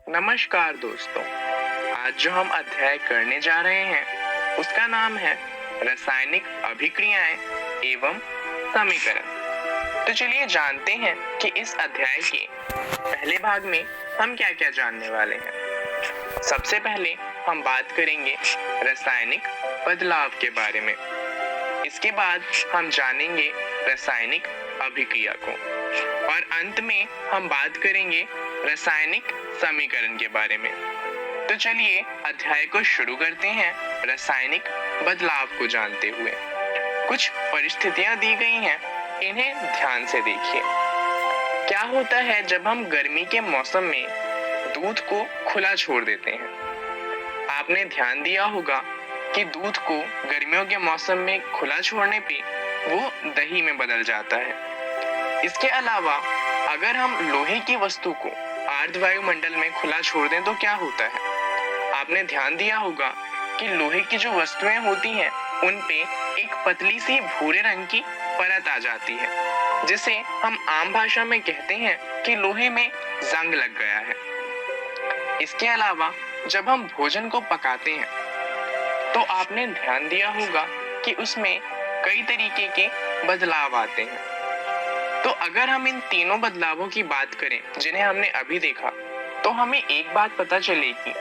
नमस्कार दोस्तों। आज जो हम अध्याय करने जा रहे हैं उसका नाम है रासायनिक अभिक्रियाएं एवं समीकरण। तो चलिए जानते हैं कि इस अध्याय के पहले भाग में हम क्या क्या जानने वाले हैं। सबसे पहले हम बात करेंगे रासायनिक बदलाव के बारे में। इसके बाद हम जानेंगे रासायनिक अभिक्रिया को और अंत में हम बात करेंगे रासायनिक समीकरण के बारे में। तो चलिए अध्याय को शुरू करते हैं रासायनिक बदलाव को जानते हुए। कुछ परिस्थितियां दी गई हैं, इन्हें ध्यान से देखिए। क्या होता है जब हम गर्मी के मौसम में दूध को खुला छोड़ देते हैं? आपने ध्यान दिया होगा कि दूध को गर्मियों के मौसम में खुला छोड़ने पे वो दही में बदल जाता है। इसके अलावा अगर हम लोहे की वस्तु को आर्द्र वायुमंडल में खुला छोड़ दें तो क्या होता है? आपने ध्यान दिया होगा कि लोहे की जो वस्तुएं होती हैं उन पे एक पतली सी भूरे रंग की परत आ जाती है, जिसे हम आम भाषा में कहते हैं कि लोहे में जंग लग गया है। इसके अलावा जब हम भोजन को पकाते हैं तो आपने ध्यान दिया होगा कि उसमें कई तरीके के बदलाव आते हैं। तो अगर हम इन तीनों बदलावों की बात करें जिन्हें हमने अभी देखा, तो हमें एक बात पता चलेगी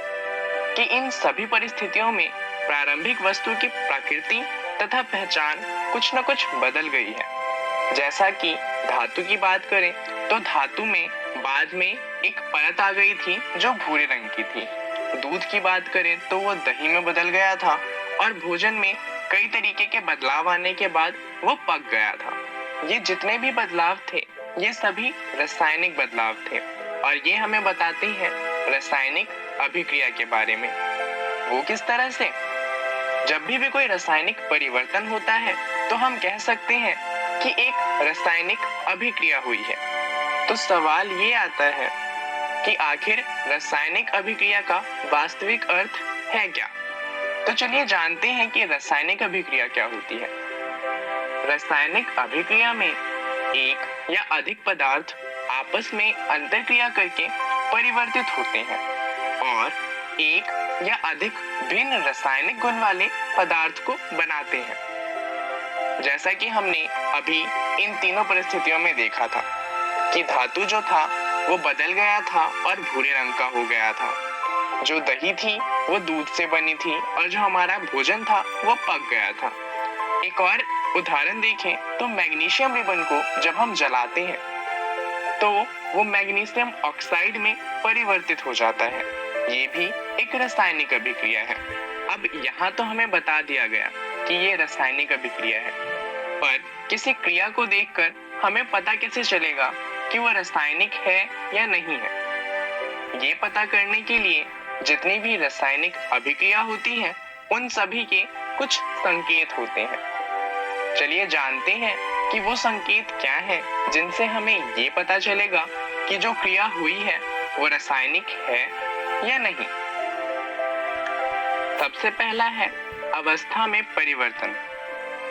कि इन सभी परिस्थितियों में प्रारंभिक वस्तु की प्रकृति तथा पहचान कुछ न कुछ बदल गई है। जैसा कि धातु की बात करें तो धातु में बाद में एक परत आ गई थी जो भूरे रंग की थी। दूध की बात करें तो वो दही में बदल गया था और भोजन में कई तरीके के बदलाव आने के बाद वो पक गया था। ये जितने भी बदलाव थे ये सभी रासायनिक बदलाव थे और ये हमें बताते हैं रासायनिक अभिक्रिया के बारे में। वो किस तरह से? जब भी कोई रासायनिक परिवर्तन होता है तो हम कह सकते हैं कि एक रासायनिक अभिक्रिया हुई है। तो सवाल ये आता है कि आखिर रासायनिक अभिक्रिया का वास्तविक अर्थ है क्या? तो चलिए जानते हैं कि रासायनिक अभिक्रिया क्या होती है। रासायनिक अभिक्रिया में एक या अधिक पदार्थ आपस में अंतरक्रिया करके परिवर्तित होते हैं और एक या अधिक भिन्न रासायनिक गुण वाले पदार्थ को बनाते हैं। जैसा कि हमने अभी इन तीनों परिस्थितियों में देखा था कि धातु जो था वो बदल गया था और भूरे रंग का हो गया था। जो दही थी वो दूध से बनी थी और जो हमारा भोजन था वो पक गया था। एक और उदाहरण देखें तो मैग्नीशियम रिबन को जब हम जलाते हैं तो वो मैग्नीशियम ऑक्साइड में परिवर्तित हो जाता है। ये भी एक रासायनिक अभिक्रिया है। अब यहाँ तो हमें बता दिया गया कि ये रासायनिक अभिक्रिया है, पर किसी क्रिया को देखकर हमें पता कैसे चलेगा कि वो रासायनिक है या नहीं है? ये पता करने के लिए जितनी भी रासायनिक अभिक्रिया होती है उन सभी के कुछ संकेत होते हैं। चलिए जानते हैं कि वो संकेत क्या है जिनसे हमें ये पता चलेगा कि जो क्रिया हुई है वो रासायनिक है या नहीं। सबसे पहला है अवस्था में परिवर्तन।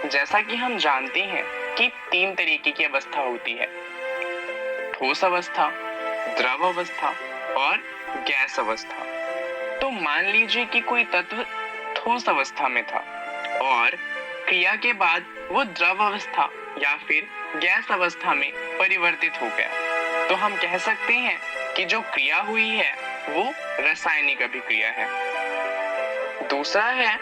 जैसा कि हम जानते हैं कि तीन तरीके की अवस्था होती है: ठोस अवस्था, द्रव अवस्था और गैस अवस्था। तो मान लीजिए कि कोई तत्व ठोस अवस्था में था और क्रिया के बाद वो द्रव अवस्था या फिर गैस अवस्था में परिवर्तित हो गया, तो हम कह सकते हैं कि जो क्रिया हुई है वो रासायनिक अभिक्रिया है। दूसरा है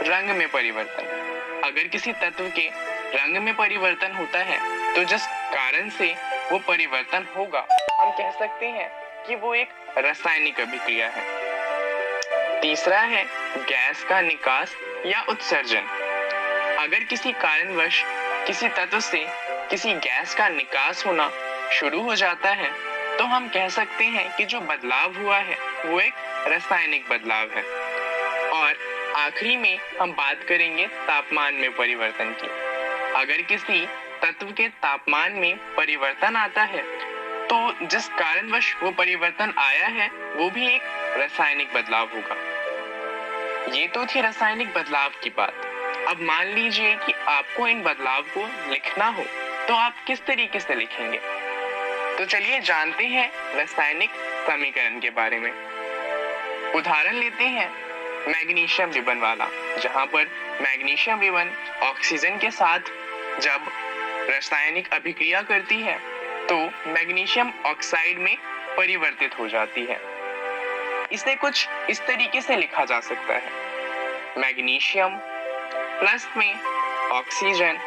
रंग में परिवर्तन। अगर किसी तत्व के रंग में परिवर्तन होता है तो जिस कारण से वो परिवर्तन होगा हम कह सकते हैं कि वो एक रासायनिक अभिक्रिया है। तीसरा है गैस का निकास या उत्सर्जन। अगर किसी कारणवश किसी तत्व से किसी गैस का निकास होना शुरू हो जाता है तो हम कह सकते हैं कि जो बदलाव हुआ है वो एक रासायनिक बदलाव है। और आखिरी में हम बात करेंगे तापमान में परिवर्तन की। अगर किसी तत्व के तापमान में परिवर्तन आता है तो जिस कारणवश वो परिवर्तन आया है वो भी एक रासायनिक बदलाव होगा। ये तो थी रासायनिक बदलाव की बात। अब मान लीजिए कि आपको इन बदलाव को लिखना हो तो आप किस तरीके से लिखेंगे? तो चलिए जानते हैं रासायनिक समीकरण के बारे में। उदाहरण लेते हैं मैग्नीशियम रिबन वाला, जहां पर मैग्नीशियम रिबन ऑक्सीजन के साथ जब रासायनिक अभिक्रिया करती है तो मैग्नीशियम ऑक्साइड में परिवर्तित हो जाती है। इसे कुछ इस तरीके से लिखा जा सकता है, मैग्नीशियम प्लस में ऑक्सीजन,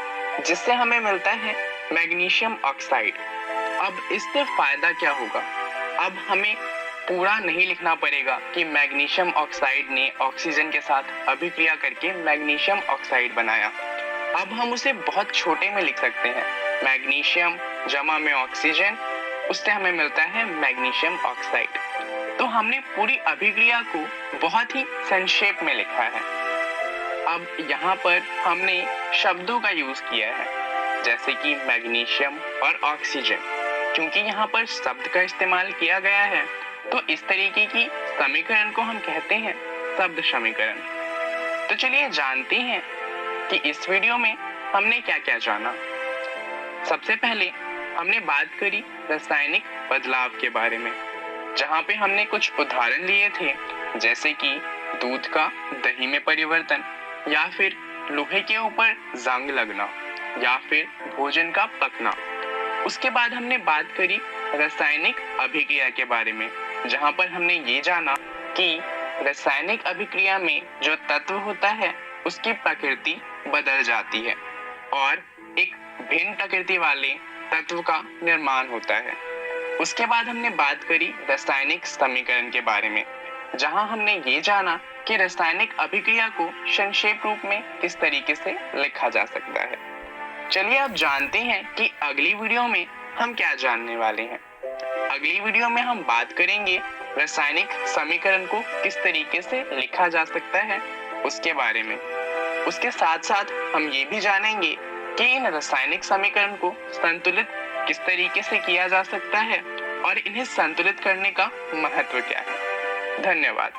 जिससे हमें मिलता है मैग्नीशियम ऑक्साइड। अब इससे फायदा क्या होगा? अब हमें पूरा नहीं लिखना पड़ेगा कि मैग्नीशियम ऑक्साइड ने ऑक्सीजन के साथ अभिक्रिया करके मैग्नीशियम ऑक्साइड बनाया। अब हम उसे बहुत छोटे में लिख सकते हैं, मैग्नीशियम जमा में ऑक्सीजन, उससे हमें मिलता है मैग्नीशियम ऑक्साइड। तो हमने पूरी अभिक्रिया को बहुत ही संक्षेप में लिखा है। अब यहाँ पर हमने शब्दों का यूज किया है, जैसे कि मैग्नीशियम और ऑक्सीजन। क्योंकि यहाँ पर शब्द का इस्तेमाल किया गया है तो इस तरीके की समीकरण को हम कहते हैं शब्द समीकरण। तो चलिए जानते हैं कि इस वीडियो में हमने क्या क्या जाना। सबसे पहले हमने बात करी रासायनिक बदलाव के बारे में, जहाँ पे हमने कुछ उदाहरण लिए थे, जैसे कि दूध का दही में परिवर्तन, या फिर लोहे के ऊपर जंग लगना, या फिर भोजन का पकना। उसके बाद हमने बात करी रासायनिक अभिक्रिया के बारे में, जहां पर हमने ये जाना कि रासायनिक अभिक्रिया में जो तत्व होता है उसकी प्रकृति बदल जाती है और एक भिन्न प्रकृति वाले तत्व का निर्माण होता है। उसके बाद हमने बात करी रासायनिक समीकरण के बारे में, जहां हमने ये जाना कि रासायनिक अभिक्रिया को संक्षेप रूप में किस तरीके से लिखा जा सकता है। चलिए अब जानते हैं कि अगली वीडियो में हम क्या जानने वाले हैं। अगली वीडियो में हम बात करेंगे रासायनिक समीकरण को किस तरीके से लिखा जा सकता है उसके बारे में। उसके साथ साथ हम ये भी जानेंगे कि इन रासायनिक समीकरण को संतुलित किस तरीके से किया जा सकता है और इन्हें संतुलित करने का महत्व क्या है। धन्यवाद।